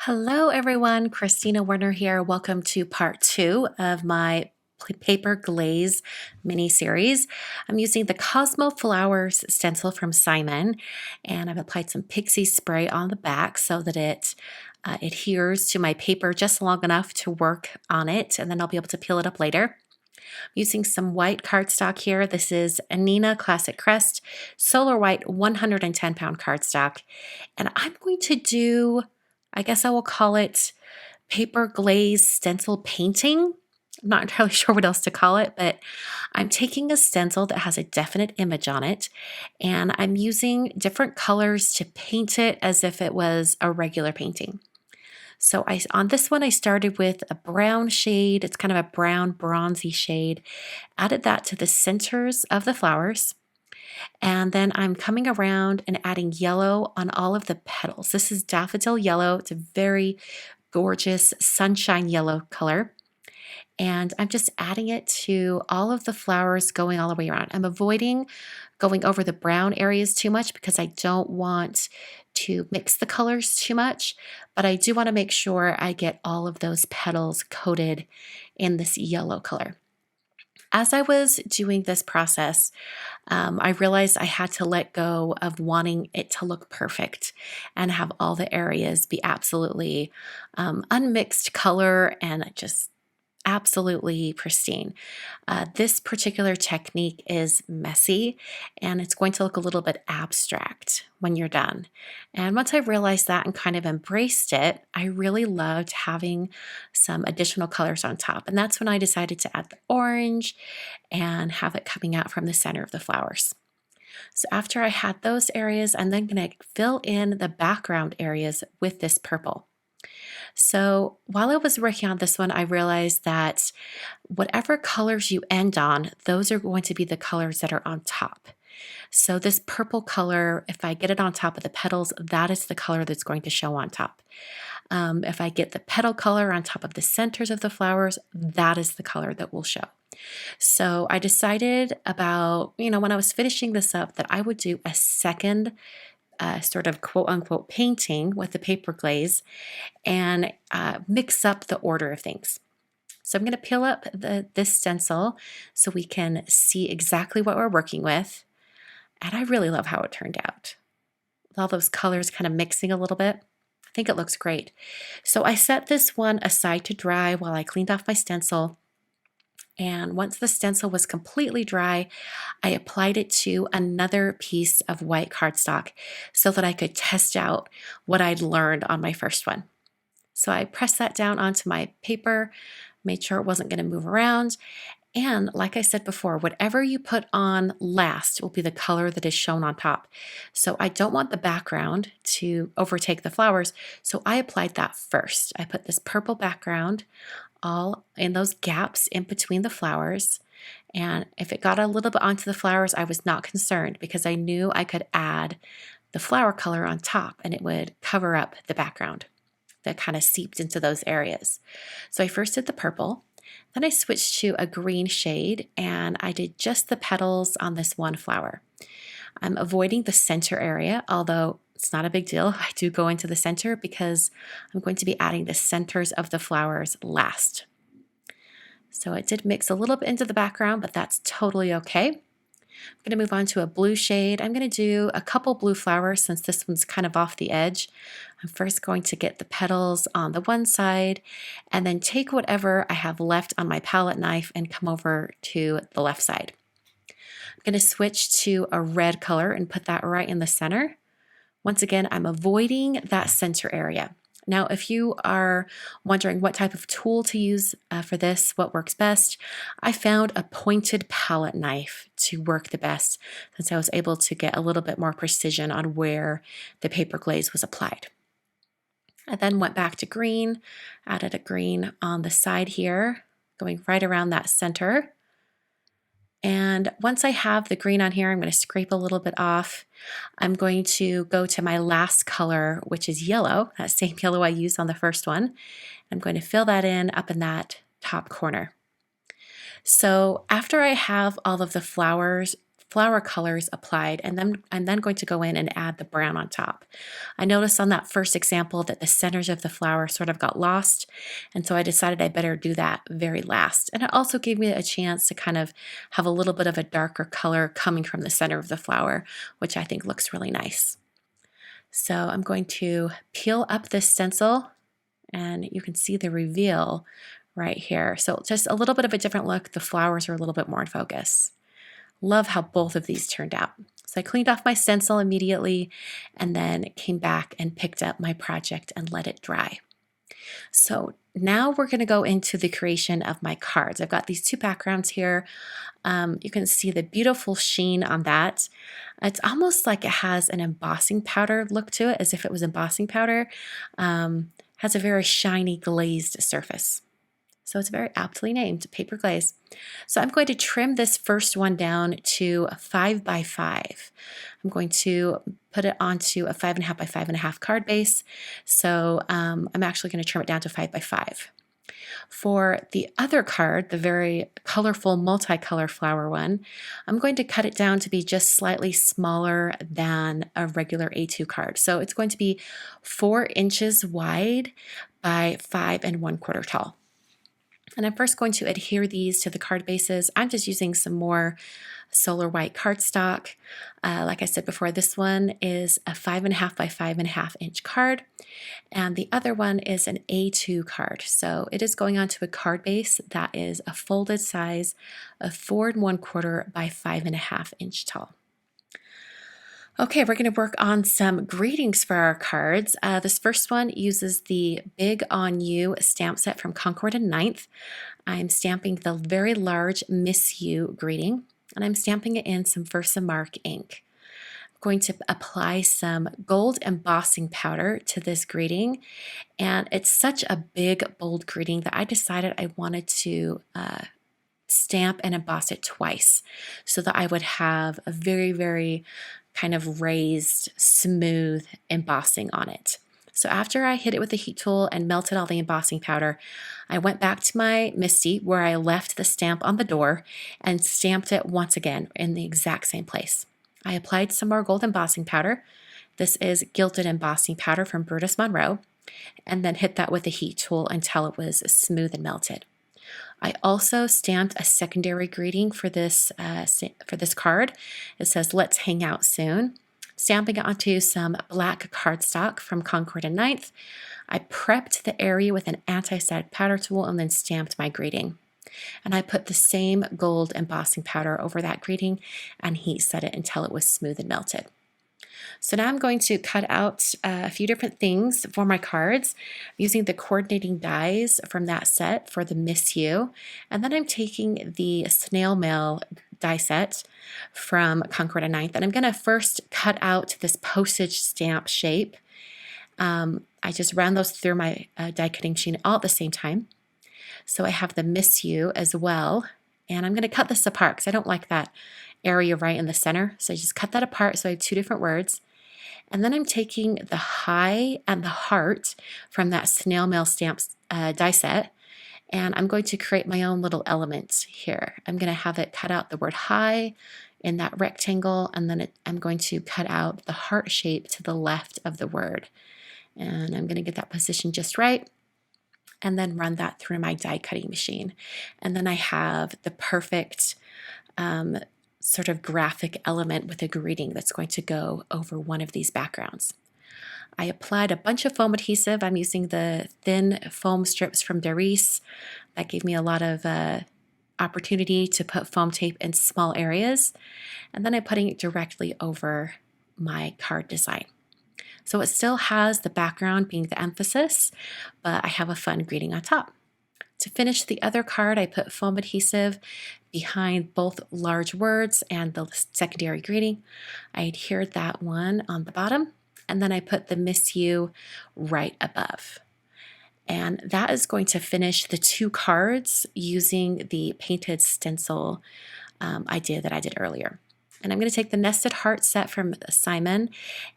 Hello, everyone. Christina Werner here. Welcome to part two of my paper glaze mini series. I'm using the Cosmo Flowers stencil from Simon, and I've applied some pixie spray on the back so that it adheres to my paper just long enough to work on it, and then I'll be able to peel it up later. I'm using some white cardstock here. This is Anina Classic Crest Solar White 110 pound cardstock, and I'm going to do, I guess I will call it paper glaze stencil painting. I'm not entirely sure what else to call it, but I'm taking a stencil that has a definite image on it, and I'm using different colors to paint it as if it was a regular painting. So on this one, I started with a brown shade. It's kind of a brown bronzy shade. Added that to the centers of the flowers. And then I'm coming around and adding yellow on all of the petals. This is daffodil yellow. It's a very gorgeous sunshine yellow color. And I'm just adding it to all of the flowers going all the way around. I'm avoiding going over the brown areas too much because I don't want to mix the colors too much, but I do want to make sure I get all of those petals coated in this yellow color. As I was doing this process, I realized I had to let go of wanting it to look perfect and have all the areas be absolutely unmixed color and just absolutely pristine. This particular technique is messy and it's going to look a little bit abstract when you're done. And once I realized that and kind of embraced it, I really loved having some additional colors on top. And that's when I decided to add the orange and have it coming out from the center of the flowers. So after I had those areas, I'm then going to fill in the background areas with this purple. So while I was working on this one, I realized that whatever colors you end on, those are going to be the colors that are on top. So this purple color, if I get it on top of the petals, that is the color that's going to show on top. If I get the petal color on top of the centers of the flowers, that is the color that will show. So I decided about, when I was finishing this up, that I would do a second sort of quote unquote painting with the paper glaze and mix up the order of things. So I'm going to peel up this stencil so we can see exactly what we're working with. And I really love how it turned out. With all those colors kind of mixing a little bit. I think it looks great. So I set this one aside to dry while I cleaned off my stencil. And once the stencil was completely dry, I applied it to another piece of white cardstock so that I could test out what I'd learned on my first one. So I pressed that down onto my paper, made sure it wasn't going to move around. And like I said before, whatever you put on last will be the color that is shown on top. So I don't want the background to overtake the flowers. So I applied that first. I put this purple background all in those gaps in between the flowers. And if it got a little bit onto the flowers, I was not concerned because I knew I could add the flower color on top and it would cover up the background that kind of seeped into those areas. So I first did the purple, then I switched to a green shade and I did just the petals on this one flower. I'm avoiding the center area, although it's not a big deal. I do go into the center because I'm going to be adding the centers of the flowers last. So it did mix a little bit into the background, but that's totally okay. I'm going to move on to a blue shade. I'm going to do a couple blue flowers since this one's kind of off the edge. I'm first going to get the petals on the one side and then take whatever I have left on my palette knife and come over to the left side. I'm going to switch to a red color and put that right in the center. Once again, I'm avoiding that center area. Now, if you are wondering what type of tool to use for this, what works best, I found a pointed palette knife to work the best since I was able to get a little bit more precision on where the paper glaze was applied. I then went back to green, added a green on the side here, going right around that center. And once I have the green on here, I'm going to scrape a little bit off. I'm going to go to my last color, which is yellow, that same yellow I used on the first one. I'm going to fill that in up in that top corner. So after I have all of the flowers flower colors applied, and then I'm then going to go in and add the brown on top. I noticed on that first example that the centers of the flower sort of got lost, and so I decided I better do that very last. And it also gave me a chance to kind of have a little bit of a darker color coming from the center of the flower, which I think looks really nice. So I'm going to peel up this stencil, and you can see the reveal right here. So just a little bit of a different look. The flowers are a little bit more in focus. Love how both of these turned out. So I cleaned off my stencil immediately and then came back and picked up my project and let it dry. So now we're going to go into the creation of my cards. I've got these two backgrounds here. You can see the beautiful sheen on that. It's almost like it has an embossing powder look to it, as if it was embossing powder. Has a very shiny glazed surface. So it's very aptly named, paper glaze. So I'm going to trim this first one down to 5 by 5. I'm going to put it onto a 5.5 by 5.5 card base. So I'm actually going to trim it down to 5 by 5. For the other card, the very colorful multicolor flower one, I'm going to cut it down to be just slightly smaller than a regular A2 card. So it's going to be 4 inches wide by 5 1/4 tall. And I'm first going to adhere these to the card bases. I'm just using some more Solar White cardstock. Like I said before, this one is a 5.5 by 5.5 inch card, and the other one is an A2 card. So it is going onto a card base that is a folded size of 4 1/4 by 5.5 inch tall. Okay, we're going to work on some greetings for our cards. This first one uses the Big On You stamp set from Concord and Ninth. I'm stamping the very large Miss You greeting, and I'm stamping it in some Versamark ink. I'm going to apply some gold embossing powder to this greeting, and it's such a big, bold greeting that I decided I wanted to stamp and emboss it twice so that I would have a very, very kind of raised, smooth embossing on it. So after I hit it with the heat tool and melted all the embossing powder, I went back to my MISTI where I left the stamp on the door and stamped it once again in the exact same place. I applied some more gold embossing powder. This is Gilded Embossing Powder from Brutus Monroe, and then hit that with the heat tool until it was smooth and melted. I also stamped a secondary greeting for this card. It says, "Let's hang out soon." Stamping it onto some black cardstock from Concord and Ninth. I prepped the area with an anti-static powder tool and then stamped my greeting. And I put the same gold embossing powder over that greeting and heat set it until it was smooth and melted. So now I'm going to cut out a few different things for my cards using the coordinating dies from that set for the Miss You. And then I'm taking the snail mail die set from Concord and Ninth, and I'm going to first cut out this postage stamp shape. I just ran those through my die cutting machine all at the same time. So I have the Miss You as well, and I'm going to cut this apart because I don't like that area right in the center. So I just cut that apart so I have two different words. And then I'm taking the hi and the heart from that snail mail stamps die set, and I'm going to create my own little element here. I'm going to have it cut out the word hi in that rectangle, and then I'm going to cut out the heart shape to the left of the word. And I'm going to get that position just right, and then run that through my die cutting machine. And then I have the perfect sort of graphic element with a greeting that's going to go over one of these backgrounds. I applied a bunch of foam adhesive. I'm using the thin foam strips from Darice. That gave me a lot of opportunity to put foam tape in small areas. And then I'm putting it directly over my card design. So it still has the background being the emphasis, but I have a fun greeting on top. To finish the other card, I put foam adhesive behind both large words and the secondary greeting. I adhered that one on the bottom, and then I put the Miss You right above. And that is going to finish the two cards using the painted stencil idea that I did earlier. And I'm going to take the nested heart set from Simon,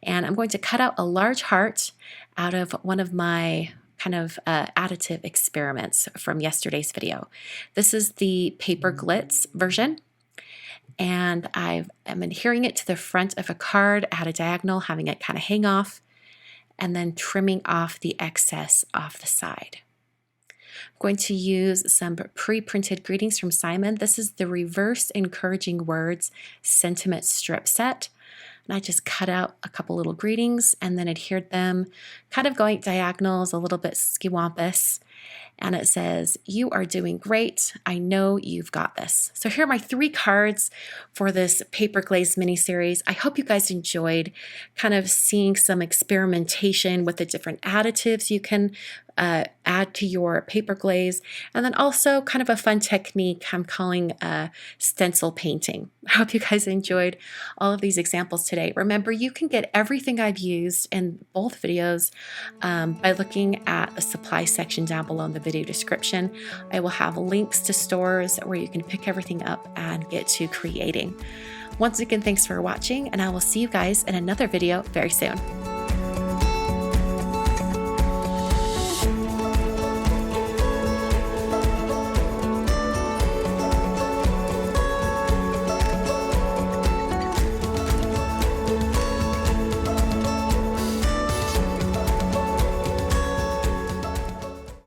and I'm going to cut out a large heart out of one of my kind of additive experiments from yesterday's video. This is the paper glitz version, and I'm adhering it to the front of a card at a diagonal, having it kind of hang off, and then trimming off the excess off the side. I'm going to use some pre-printed greetings from Simon. This is the Reverse Encouraging Words Sentiment Strip Set. And I just cut out a couple little greetings and then adhered them, kind of going diagonals, a little bit skiwampus. And it says, "You are doing great. I know you've got this." So here are my 3 cards for this paper glaze mini series. I hope you guys enjoyed kind of seeing some experimentation with the different additives you can add to your paper glaze, and then also kind of a fun technique I'm calling stencil painting. I hope you guys enjoyed all of these examples today. Remember, you can get everything I've used in both videos by looking at the supply section down below in the video description. I will have links to stores where you can pick everything up and get to creating. Once again, thanks for watching, and I will see you guys in another video very soon.